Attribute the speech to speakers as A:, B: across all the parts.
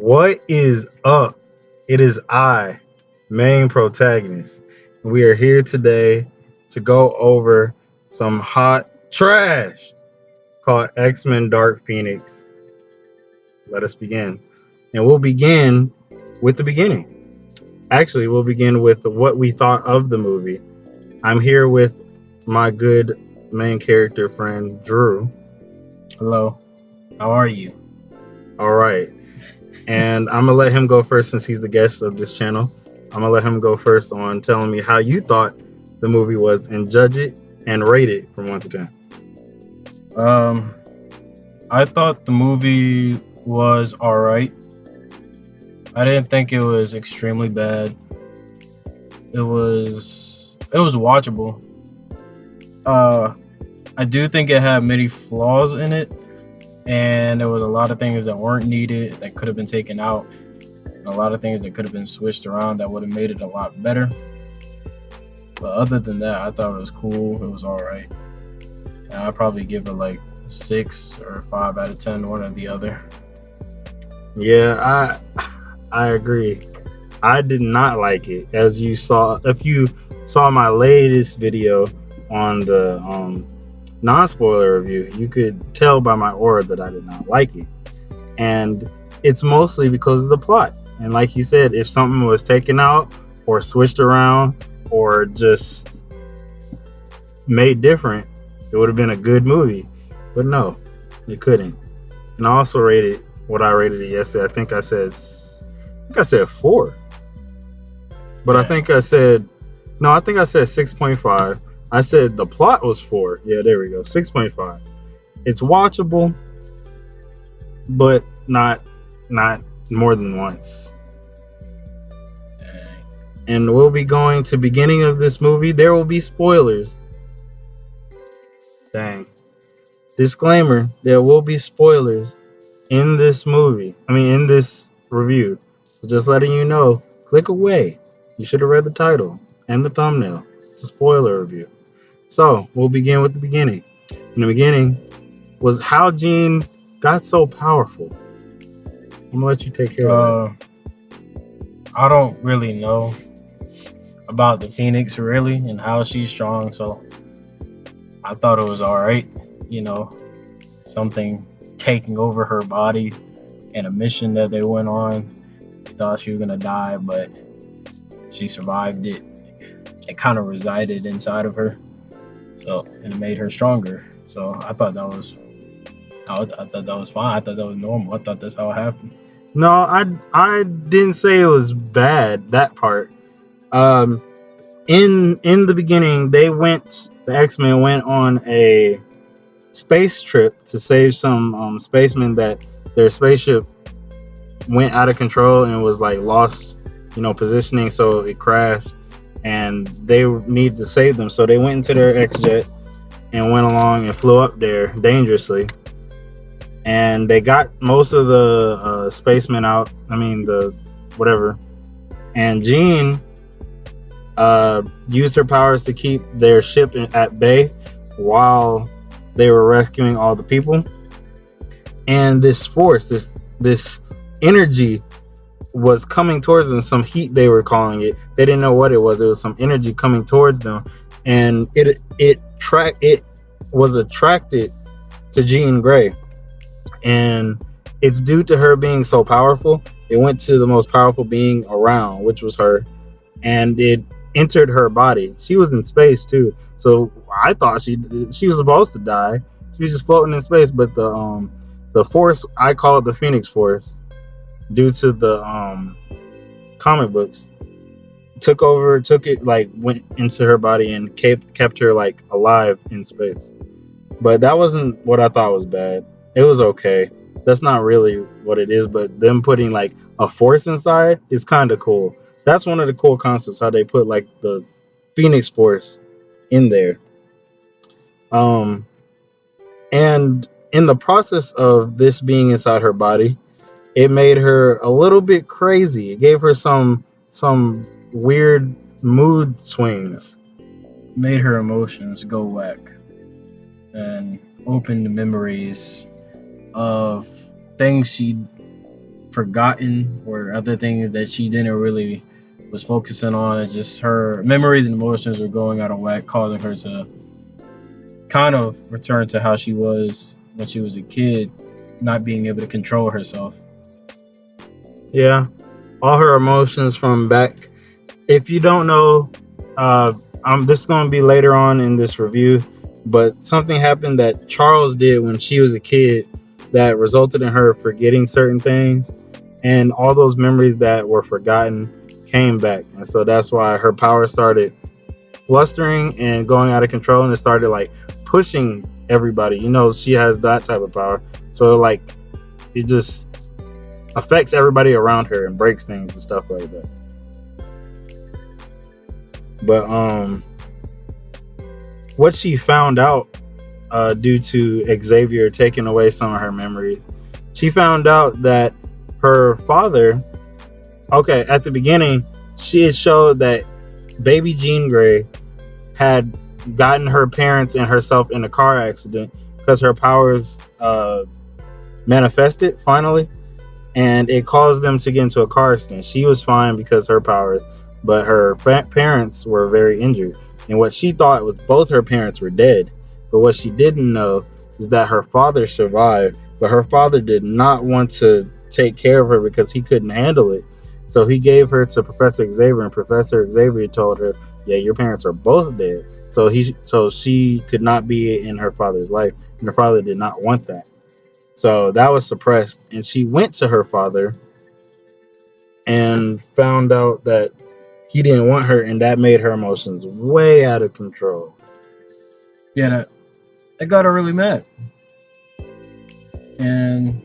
A: What is up? It is I, main protagonist. We are here today to go over some hot trash called X-Men Dark Phoenix. Let us begin. And we'll begin with the beginning. Actually, we'll begin with what we thought of the movie. I'm here with my good main character friend, Drew.
B: Hello, how are you?
A: All right. And I'm gonna let him go first since he's the guest of this channel. I'm gonna let him go first on telling me how you thought the movie was and judge it and rate it from 1 to 10.
B: Um, I thought the movie was alright. I didn't think it was extremely bad. It was watchable. Uh, I do think it had many flaws in it, and there was a lot of things that weren't needed that could have been taken out, and a lot of things that could have been switched around that would have made it a lot better. But other than that, I thought it was cool. It was alright. And I'd probably give it like 6 or 5 out of 10, one or the other.
A: Yeah, I agree. I did not like it. As you saw, if you saw my latest video on the non-spoiler review, you could tell by my aura that I did not like it. And it's mostly because of the plot. And like you said, if something was taken out or switched around or just made different, it would have been a good movie. But no, it couldn't. And I also rated what I rated it yesterday. I said 4. But I
B: Yeah.
A: think I said no, I think I said 6.5. I said the plot was 4. Yeah, there we go. 6.5. It's watchable, but not more than once.
B: Dang.
A: And we'll be going to beginning of this movie. There will be spoilers. Dang. Disclaimer, there will be spoilers in this movie. In this review. So just letting you know, click away. You should have read the title and the thumbnail. It's a spoiler review. So we'll begin with the beginning. In the beginning was how Jean got so powerful. I'm gonna let you take care of that.
B: I don't really know about the Phoenix really and how she's strong, so I thought it was alright. You know, something taking over her body and a mission that they went on. Thought she was gonna die, but she survived it. It kind of resided inside of her, so and it made her stronger. So I thought that was fine. I thought that was normal. I thought that's how it happened.
A: No, I didn't say it was bad, that part. Um in the beginning, the X-Men went on a space trip to save some spacemen that their spaceship went out of control and was like lost, positioning, so it crashed, and they needed to save them. So they went into their X-Jet and went along and flew up there dangerously, and they got most of the spacemen out. The whatever, and Jean used her powers to keep their ship at bay while they were rescuing all the people. And this force, this energy was coming towards them. Some heat, they were calling it. They didn't know what it was. It was some energy coming towards them, and it was attracted to Jean Grey, and it's due to her being so powerful. It went to the most powerful being around, which was her, and it entered her body. She was in space too, so I thought she was supposed to die. She was just floating in space, but the force, I call it the Phoenix Force, due to the comic books, took it, like went into her body and kept her like alive in space. But that wasn't what I thought was bad. It was okay. That's not really what it is, but them putting like a force inside is kind of cool. That's one of the cool concepts, how they put like the Phoenix Force in there. Um, and in the process of this being inside her body, it made her a little bit crazy. It gave her some weird mood swings.
B: Made her emotions go whack and opened memories of things she forgotten or other things that she didn't really was focusing on. It's just her memories and emotions were going out of whack, causing her to kind of return to how she was when she was a kid, not being able to control herself.
A: Yeah, all her emotions from back. If you don't know, uh, this is gonna be later on in this review, but something happened that Charles did when she was a kid that resulted in her forgetting certain things, and all those memories that were forgotten came back, and so that's why her power started flustering and going out of control, and it started like pushing everybody. She has that type of power, so like it just affects everybody around her and breaks things and stuff like that. But what she found out due to Xavier taking away some of her memories, she found out that her father. Okay, at the beginning, she showed that baby Jean Grey had gotten her parents and herself in a car accident because her powers manifested finally, and it caused them to get into a car accident. She was fine because her powers, but her parents were very injured. And what she thought was both her parents were dead, but what she didn't know is that her father survived, but her father did not want to take care of her because he couldn't handle it. So he gave her to Professor Xavier, and Professor Xavier told her, "Yeah, your parents are both dead." So she could not be in her father's life, and her father did not want that. So that was suppressed, and she went to her father and found out that he didn't want her, and that made her emotions way out of control.
B: Yeah, that got her really mad. And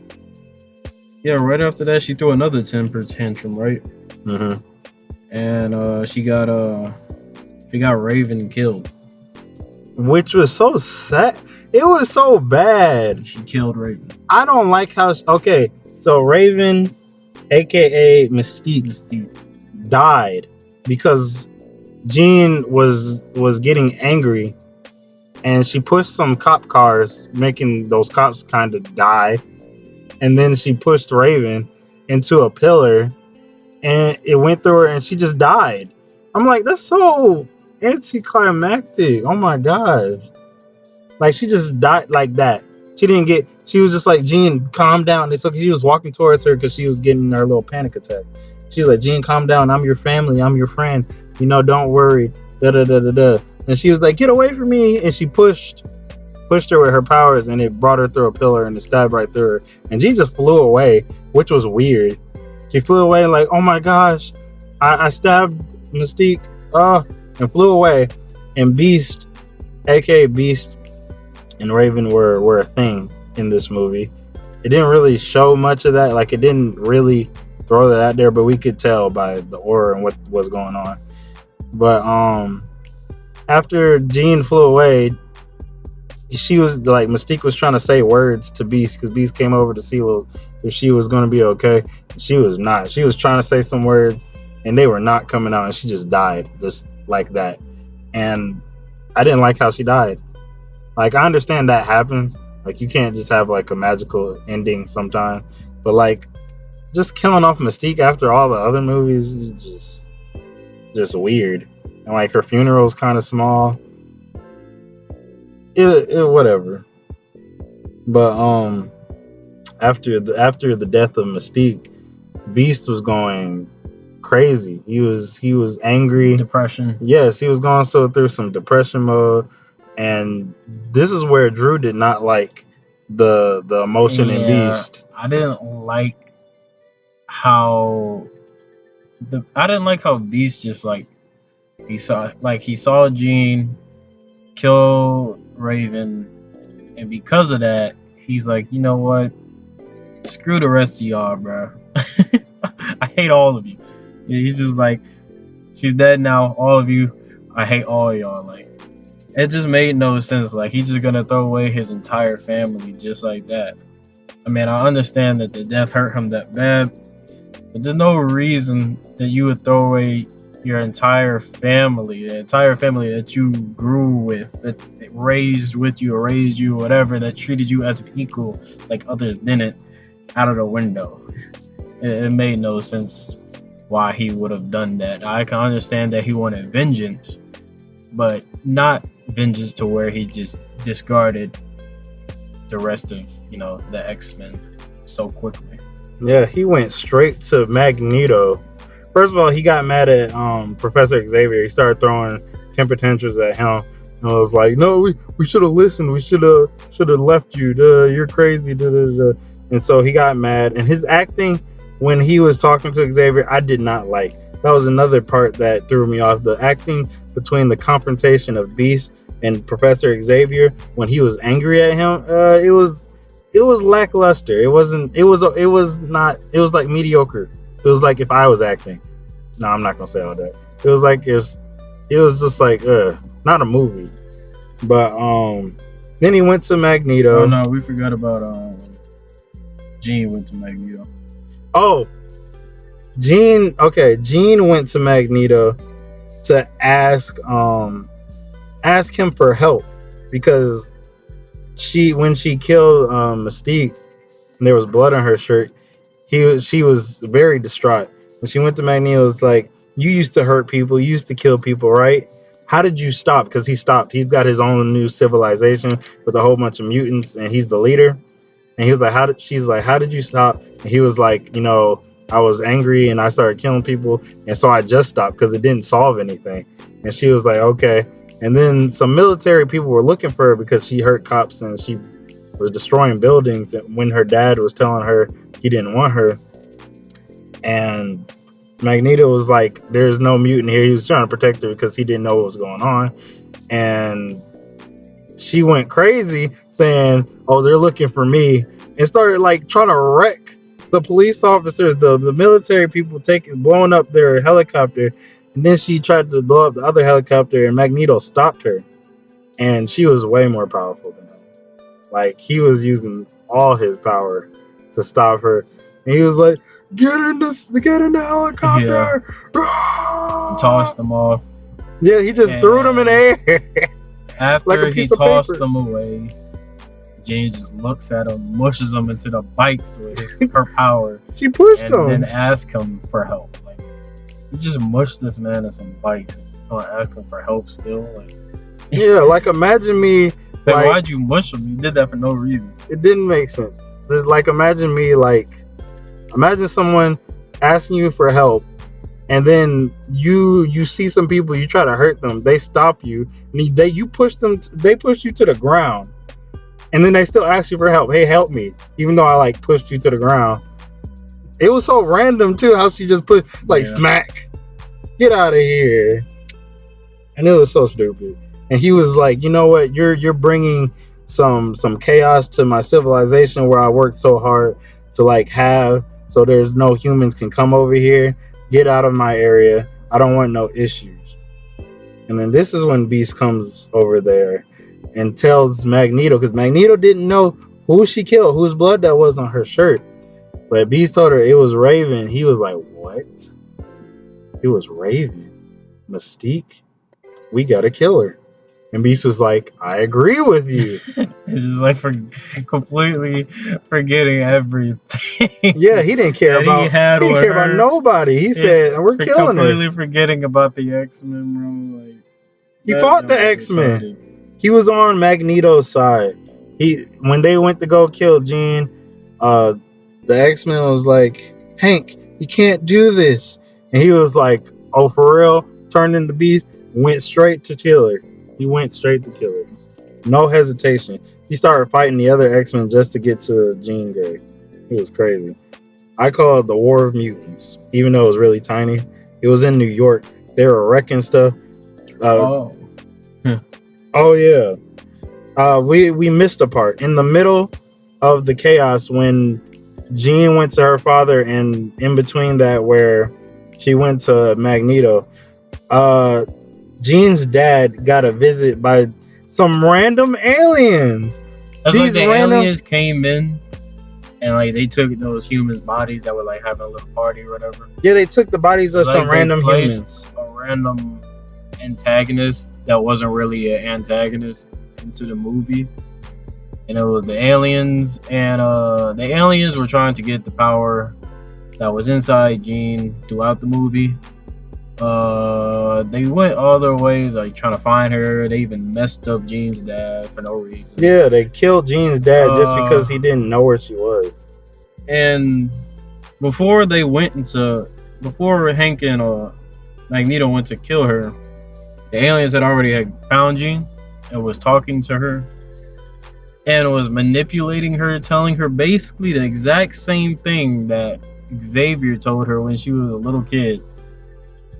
B: yeah, right after that, she threw another temper tantrum, right?
A: Mm-hmm.
B: And she got Raven killed.
A: Which was so sad. It was so bad.
B: She killed Raven.
A: I don't like how. Okay, so Raven, aka Mystique, died because Jean was getting angry, and she pushed some cop cars, making those cops kind of die. And then she pushed Raven into a pillar, and it went through her, and she just died. I'm like, that's so anticlimactic. Oh my gosh. Like, she just died like that. She was just like, Jean, calm down. It's okay. She was walking towards her because she was getting her little panic attack. She was like, Jean, calm down. I'm your family. I'm your friend. Don't worry. Da da da da da. And she was like, get away from me. And she pushed her with her powers, and it brought her through a pillar, and it stabbed right through her. And Jean just flew away, which was weird. She flew away like, oh my gosh, I stabbed Mystique, and flew away. And Beast, aka Beast, and Raven were a thing in this movie. It didn't really show much of that. Like, it didn't really throw that out there, but we could tell by the aura and what was going on. But after Jean flew away, she was like, Mystique was trying to say words to Beast because Beast came over to see if she was going to be okay. She was not. She was trying to say some words, and they were not coming out, and she just died just like that. And I didn't like how she died. Like, I understand that happens. Like, you can't just have like a magical ending sometimes, but like, just killing off Mystique after all the other movies is just weird. And like, her funeral's kind of small. It whatever. But after the death of Mystique, Beast was going crazy. He was angry.
B: Depression.
A: Yes, he was going through some depression mode, and this is where Drew did not like the emotion in Beast.
B: I didn't like how Beast just like he saw Jean kill Raven, and because of that, he's like, you know what? Screw the rest of y'all, bro. I hate all of you. He's just like, she's dead now. All of you, I hate all of y'all. Like, it just made no sense. Like, he's just gonna throw away his entire family just like that. I mean, I understand that the death hurt him that bad, but there's no reason that you would throw away your entire family, the entire family that you grew with, that raised with you or raised you, whatever, that treated you as an equal like others didn't, out of the window. It made no sense why he would have done that. I can understand that he wanted vengeance, but not vengeance to where he just discarded the rest of the X-Men so quickly.
A: Yeah, he went straight to Magneto. First of all, he got mad at Professor Xavier. He started throwing temper tantrums at him. And I was like, no, we should have listened. We should have left you. Duh, you're crazy. Duh, duh, duh. And so he got mad. And his acting when he was talking to Xavier, I did not like. That was another part that threw me off. The acting between the confrontation of Beast and Professor Xavier when he was angry at him, it was lackluster. It was not. It was like mediocre. It was like if I was acting. No, I'm not gonna say all that. It was like it was just like not a movie. But then he went to Magneto.
B: Oh no, we forgot about Jean went to Magneto.
A: Oh, Jean. Okay, Jean went to Magneto to ask him for help because when she killed Mystique and there was blood on her shirt, she was very distraught. When she went to Magneto, it was like, you used to hurt people, you used to kill people, right? How did you stop? Because he stopped. He's got his own new civilization with a whole bunch of mutants, and he's the leader. And he was like, she's like, how did you stop? And he was like, I was angry and I started killing people, and so I just stopped because it didn't solve anything. And she was like, okay. And then some military people were looking for her because she hurt cops and she was destroying buildings when her dad was telling her he didn't want her. And Magneto was like, there's no mutant here. He was trying to protect her because he didn't know what was going on. And she went crazy saying, oh, they're looking for me, and started like trying to wreck the police officers, the military people blowing up their helicopter. And then she tried to blow up the other helicopter, and Magneto stopped her. And she was way more powerful than him. Like, he was using all his power to stop her. And he was like, get in the helicopter.
B: Yeah. Tossed them off.
A: Yeah, he just threw them in the air.
B: After like he tossed them away, James just looks at him, mushes them into the bikes with her power.
A: She pushed him.
B: And then ask him for help. Like, you just mushed this man in some bikes and you want to ask him for help still? Like,
A: yeah, like imagine me.
B: Then like, why'd you mush him? You did that for no reason.
A: It didn't make sense. Just like imagine someone asking you for help, and then you see some people, you try to hurt them, they stop you, and you push them. They push you to the ground, and then they still ask you for help. Hey, help me, even though I like pushed you to the ground. It was so random too how she just put smack, get out of here, and it was so stupid. And he was like, you know what? You're bringing some chaos to my civilization where I worked so hard to have, so there's no humans can come over here. Get out of my area. I don't want no issues. And then this is when Beast comes over there and tells Magneto, because Magneto didn't know who she killed, whose blood that was on her shirt. But Beast told her it was Raven. He was like, what? It was Raven? Mystique? We gotta kill her. And Beast was like, I agree with you.
B: It's just like completely forgetting everything.
A: Yeah, he didn't care about nobody. He said, we're killing her.
B: Completely forgetting about the X-Men, bro. Like,
A: he fought the X-Men. He was on Magneto's side. When they went to go kill Jean, the X-Men was like, Hank, you can't do this. And he was like, oh, for real? Turned into Beast, went straight to kill her. He went straight to kill her. No hesitation. He started fighting the other X-Men just to get to Jean Grey. It was crazy. I call it the War of Mutants, even though it was really tiny. It was in New York. They were wrecking stuff. Oh yeah. We missed a part. In the middle of the chaos when Jean went to her father, and in between that where she went to Magneto, Jean's dad got a visit by some random aliens.
B: That's like the aliens came in and like they took those humans' bodies that were like having a little party or whatever.
A: Yeah, they took the bodies of some random humans.
B: A random antagonist that wasn't really an antagonist into the movie. And it was the aliens, and the aliens were trying to get the power that was inside Jean throughout the movie. They went all their ways, like trying to find her. They even messed up Jean's dad for no reason.
A: Yeah, they killed Jean's dad just because he didn't know where she was.
B: And before Hank and Magneto went to kill her, the aliens had found Jean and was talking to her and was manipulating her, telling her basically the exact same thing that Xavier told her when she was a little kid.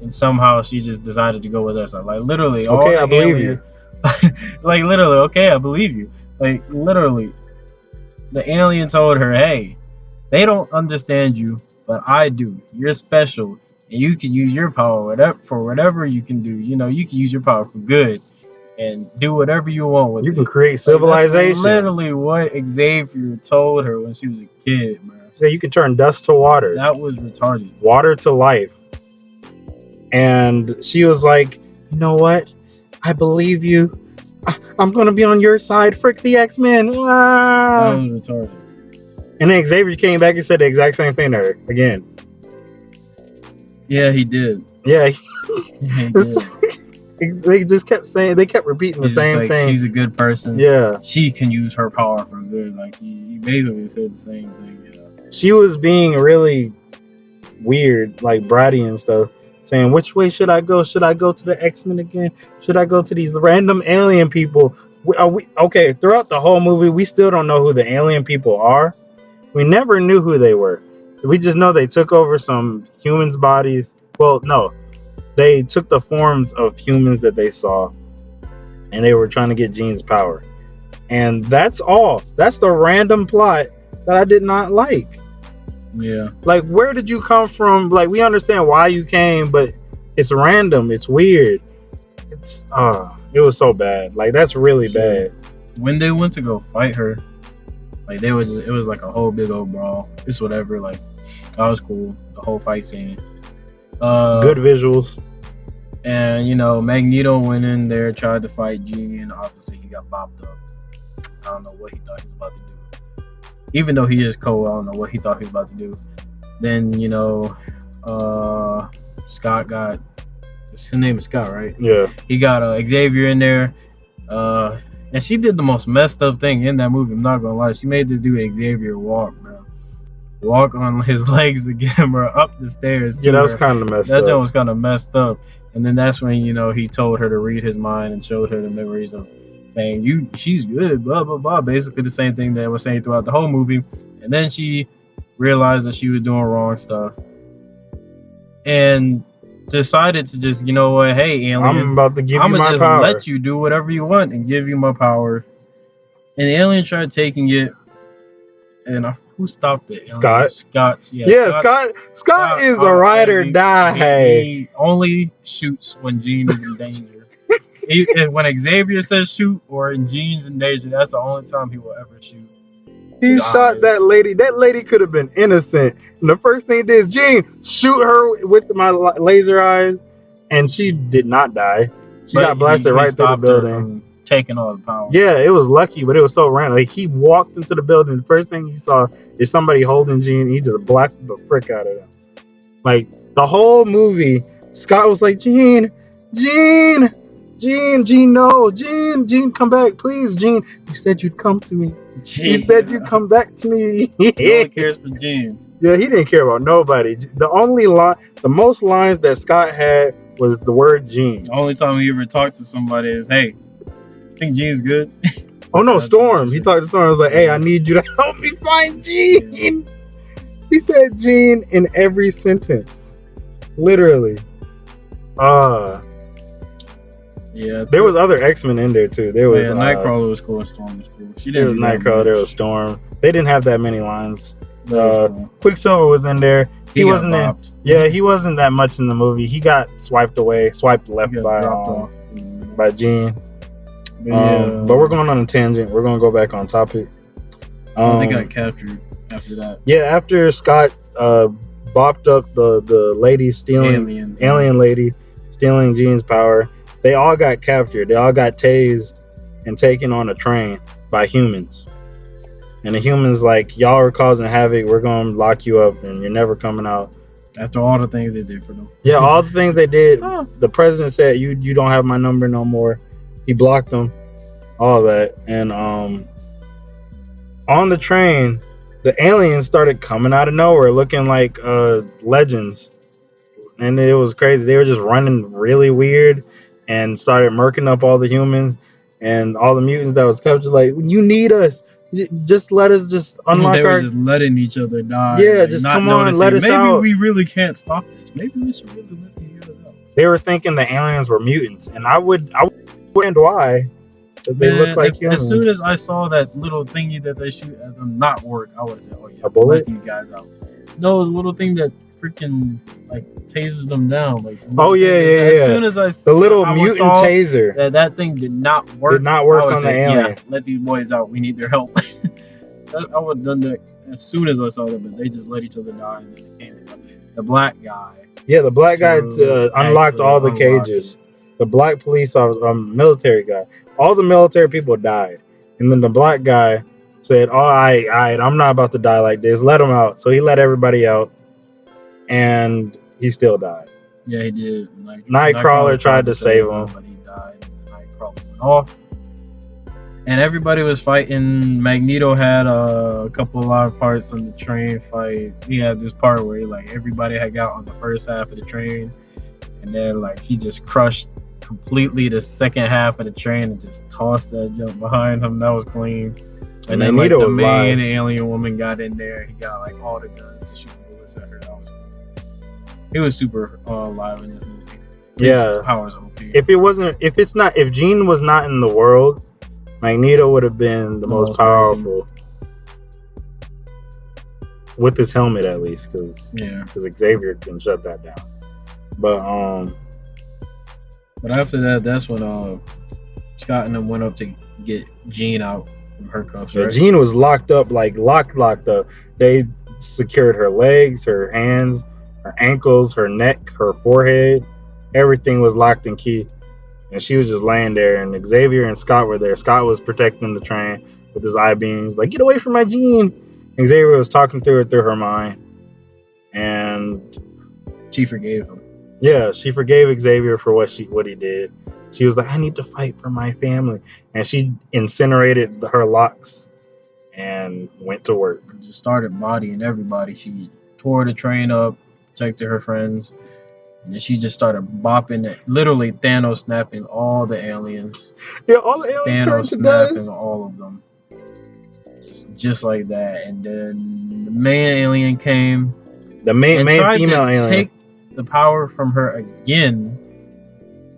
B: And somehow she just decided to go with us. Like literally,
A: okay, I believe you.
B: Like literally, okay, I believe you. Like literally, the alien told her, "Hey, they don't understand you, but I do. You're special, and you can use your power whatever you can do. You know, you can use your power for good, and do whatever you want with it.
A: You can create civilizations."
B: That's literally what Xavier told her when she was a kid, bro.
A: So you can turn dust to water.
B: That was retarded.
A: Water to life. And she was like, "You know what? I believe you. I'm going to be on your side. Frick the X-Men."
B: That was retarded.
A: And then Xavier came back and said the exact same thing to her again.
B: Yeah, he did.
A: Yeah.
B: He did.
A: They just kept saying, they kept repeating the same thing.
B: She's a good person.
A: Yeah.
B: She can use her power for good. Like, he basically said the same thing. Yeah.
A: She was being really weird, like bratty and stuff. Saying, which way should I go? Should I go to the X-Men again? Should I go to these random alien people? Okay, throughout the whole movie, we still don't know who the alien people are. We never knew who they were. We just know they took over some humans' bodies. Well, no. They took the forms of humans that they saw. And they were trying to get Jean's power. And that's all. That's the random plot that I did not like.
B: Yeah.
A: Like, where did you come from? Like, we understand why you came, but it's random. It's weird. It was so bad. Like, that's really bad.
B: When they went to go fight her, like, it was like a whole big old brawl. It's whatever. Like, that was cool. The whole fight scene.
A: Good visuals.
B: And, you know, Magneto went in there, tried to fight Jean, and obviously he got bopped up. I don't know what he thought he was about to do. Even though he is Cole, I don't know what he thought he was about to do. Then, you know, Scott got, his name is Scott, right?
A: Yeah.
B: He got Xavier in there. And she did the most messed up thing in that movie, I'm not gonna lie. She made this dude Xavier walk, bro. Walk on his legs again, bro, up the stairs.
A: Yeah, that was kind of messed up.
B: That was kind of messed up. And then that's when, you know, he told her to read his mind and showed her the memories of saying, she's good, blah, blah, blah. Basically the same thing that I was saying throughout the whole movie. And then she realized that she was doing wrong stuff. And decided to just, you know what, hey, alien,
A: I'm about to give you my power.
B: I'm gonna just let you do whatever you want and give you my power. And the alien tried taking it. And who stopped it?
A: Scott.
B: Scott.
A: Yeah, Scott is a ride or die.
B: He only shoots when Jean is in danger. When Xavier says shoot or Jean's in danger, that's the only time he will ever shoot.
A: He shot that lady. That lady could have been innocent. And the first thing he did is, Jean, shoot her with my laser eyes. And she did not die. She got blasted right through the building.
B: Taking all the power.
A: Yeah, it was lucky, but it was so random. Like, he walked into the building. The first thing he saw is somebody holding Jean. He just blasted the frick out of them. Like, the whole movie, Scott was like, Jean, no, Jean, come back, please, Jean. You said you'd come to me. You said you'd come back to me.
B: He only cares for Jean.
A: Yeah, he didn't care about nobody. The most lines that Scott had was the word Jean.
B: The only time he ever talked to somebody is, hey, I think Jean's good.
A: Oh no, Storm. He talked to Storm. I was like, hey, I need you to help me find Jean. Yeah. He said Jean in every sentence. Literally.
B: Yeah.
A: There was other X-Men in there too. There was
B: Nightcrawler was cool and Storm was cool.
A: There was Nightcrawler, there was Storm. They didn't have that many lines. Quicksilver was in there. He wasn't in. Yeah, he wasn't that much in the movie. He got swiped left by Jean. But we're going on a tangent. We're going to go back on topic.
B: They got captured after that.
A: Yeah, after Scott bopped up the lady stealing alien lady stealing Jean's power, they all got captured. They all got tased and taken on a train by humans. And the humans like, y'all are causing havoc. We're gonna lock you up, and you're never coming out.
B: After all the things they did for them.
A: Yeah, all the things they did.
B: Tough.
A: The president said, "You don't have my number no more." He blocked them. All that, and on the train, the aliens started coming out of nowhere, looking like legends, and it was crazy. They were just running really weird, and started murking up all the humans and all the mutants that was captured. Like, you need us. Just let us just unlock
B: They were
A: our.
B: just letting each other die.
A: Yeah,
B: like,
A: just
B: not
A: come on,
B: noticing,
A: let us
B: maybe
A: out.
B: we really can't stop this. Maybe we should really let these guys out.
A: They were thinking the aliens were mutants, and I would understand why. Because they look like humans.
B: As soon as I saw that little thingy that they shoot at them not work, I would have said, "Oh yeah,
A: A bullet?
B: let these guys out." No, the little thing that freaking like tases them down. Like,
A: Oh yeah,
B: as soon as I
A: the little
B: I
A: mutant
B: saw
A: taser
B: that thing did not work.
A: did not work
B: I would
A: on the
B: say,
A: alien.
B: yeah, let these boys out. We need their help. I would have done that as soon as I saw that, but they just let each other die, and then it came to the black guy.
A: Yeah, the black guy
B: to
A: unlocked all the
B: actually unlock
A: cages. The black police officer, military guy, all the military people died, and then the black guy said, "Oh, I'm not about to die like this. Let him out." So he let everybody out, and he still died.
B: Yeah, he did.
A: Nightcrawler tried to save him,
B: but he died. And Nightcrawler went off, and everybody was fighting. Magneto had a couple live parts on the train fight. He had this part where everybody had got on the first half of the train, and then he just crushed completely the second half of the train and just tossed that jump behind him. That was clean. And then
A: Magneto
B: the
A: was
B: main
A: live.
B: alien woman got in there. He got all the guns to shoot bullets at her. That was cool. He was super alive in this movie.
A: Yeah.
B: His powers OP.
A: If Jean was not in the world, Magneto would have been the most powerful. With his helmet, at least, because Xavier can shut that down.
B: But after that, that's when Scott and them went up to get Jean out from her cuffs.
A: Yeah,
B: right?
A: Jean was locked up, locked up. They secured her legs, her hands, her ankles, her neck, her forehead. Everything was locked and key. And she was just laying there, and Xavier and Scott were there. Scott was protecting the train with his eye beams, like, get away from my Jean. And Xavier was talking through her mind. And
B: she forgave him.
A: Yeah, she forgave Xavier for what he did. She was like, I need to fight for my family. And she incinerated her locks and went to work.
B: Just started bodying everybody. She tore the train up, protected her friends. And then she just started bopping it. Literally Thanos snapping all the aliens.
A: Yeah, all the aliens turned to
B: snapping
A: dust.
B: all of them. Just like that. And then the main alien came.
A: The main
B: tried
A: female
B: to
A: alien.
B: Take the power from her again.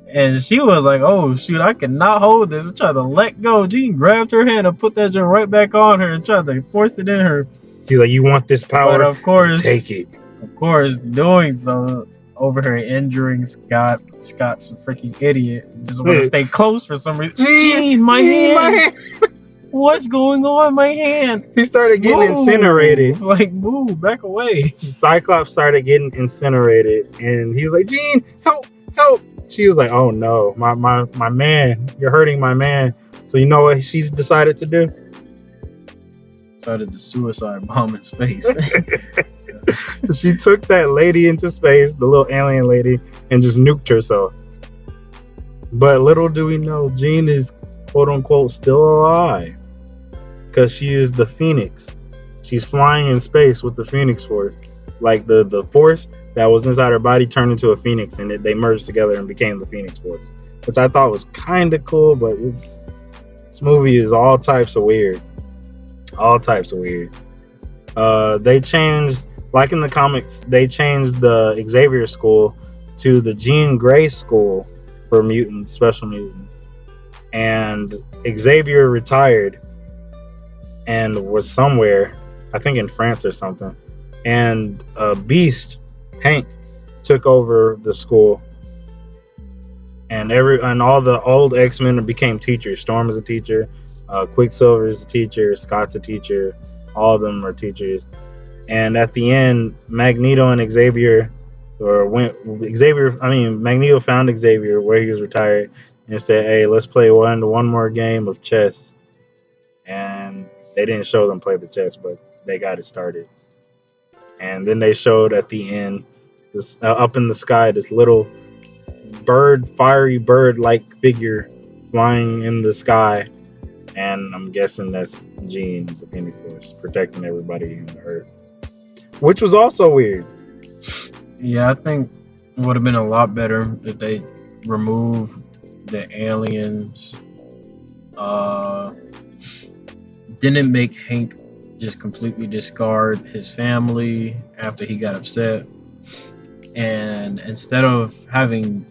B: And she was like, oh shoot, I cannot hold this. I tried to let go. Jean grabbed her hand and put that joint right back on her and tried to force it in her.
A: She's like, you want this power?
B: But of course,
A: take it.
B: Of course, doing so over her injuring Scott. Scott's a freaking idiot. Just want to stay close for some reason. Jean, my hand. What's going on, my hand?
A: He started getting incinerated.
B: Move, back away.
A: Cyclops started getting incinerated, and he was like, Jean, help. She was like, oh no, my man, you're hurting my man. So you know what she decided to do?
B: Started the suicide bomb in space.
A: She took that lady into space, the little alien lady, and just nuked herself. But little do we know, Jean is quote unquote still alive. Because she is the Phoenix. She's flying in space with the Phoenix Force. Like the force that was inside her body turned into a Phoenix, and they merged together and became the Phoenix Force. Which I thought was kind of cool, but this movie is all types of weird. All types of weird. They changed, like in the comics, they changed the Xavier School to the Jean Grey School for mutants, special mutants. And Xavier retired and was somewhere, I think in France or something. And Beast, Hank, took over the school. And all the old X-Men became teachers. Storm is a teacher, Quicksilver is a teacher, Scott's a teacher. All of them are teachers. And at the end, Magneto and Magneto found Xavier where he was retired and said, hey, let's play one more game of chess. And They didn't show them play the chess, but they got it started. And then they showed at the end this up in the sky this little bird, fiery bird-like figure flying in the sky, and I'm guessing that's Jean, the Phoenix Force, protecting everybody on the Earth, which was also weird.
B: Yeah, I think it would have been a lot better if they removed the aliens. Didn't make Hank just completely discard his family after he got upset. And instead of having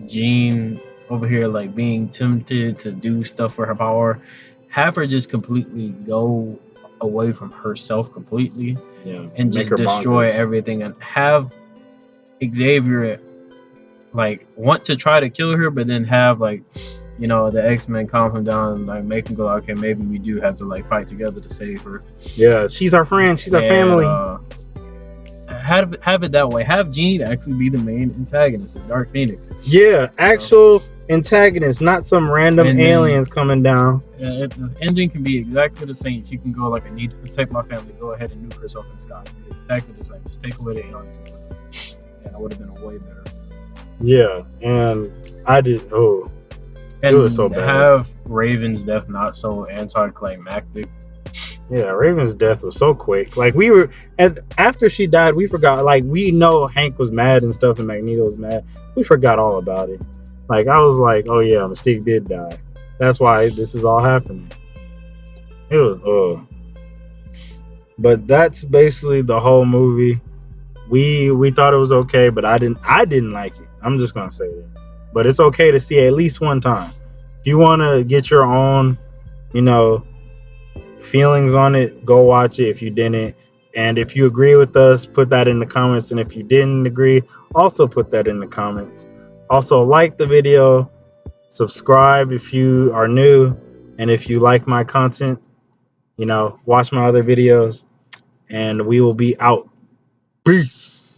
B: Jean over here like being tempted to do stuff for her power, have her just completely go away from herself completely
A: Yeah,
B: and
A: make
B: just
A: her
B: destroy
A: bonkers.
B: everything and have Xavier like want to try to kill her, but then have like the X-Men calm him down and like make him go, okay, maybe we do have to like fight together to save her.
A: Yeah, she's our friend. She's our
B: And
A: family.
B: have it that way. Have Jean actually be the main antagonist of Dark Phoenix.
A: Yeah, actual antagonist, not some random
B: And then-
A: aliens coming down.
B: The ending can be exactly the same. She can go like, I need to protect my family. Go ahead and nuke herself in the sky. Exactly the same. Just take away the aliens. And it would have been a way better.
A: Yeah, and I did. Oh,
B: And
A: was so bad.
B: have Raven's death not so anticlimactic.
A: yeah, Raven's death was so quick. Like we were, and after she died, we forgot. Like we know Hank was mad and stuff, and Magneto was mad. We forgot all about it. Like I was like, oh yeah, Mystique did die. That's why this is all happening. It was but that's basically the whole movie. We thought it was okay, but I didn't like it. I'm just gonna say that. But it's okay to see at least one time. If you want to get your own, feelings on it, go watch it if you didn't. And if you agree with us, put that in the comments. And if you didn't agree, also put that in the comments. Also, like the video, subscribe if you are new, and if you like my content, watch my other videos, and we will be out. Peace.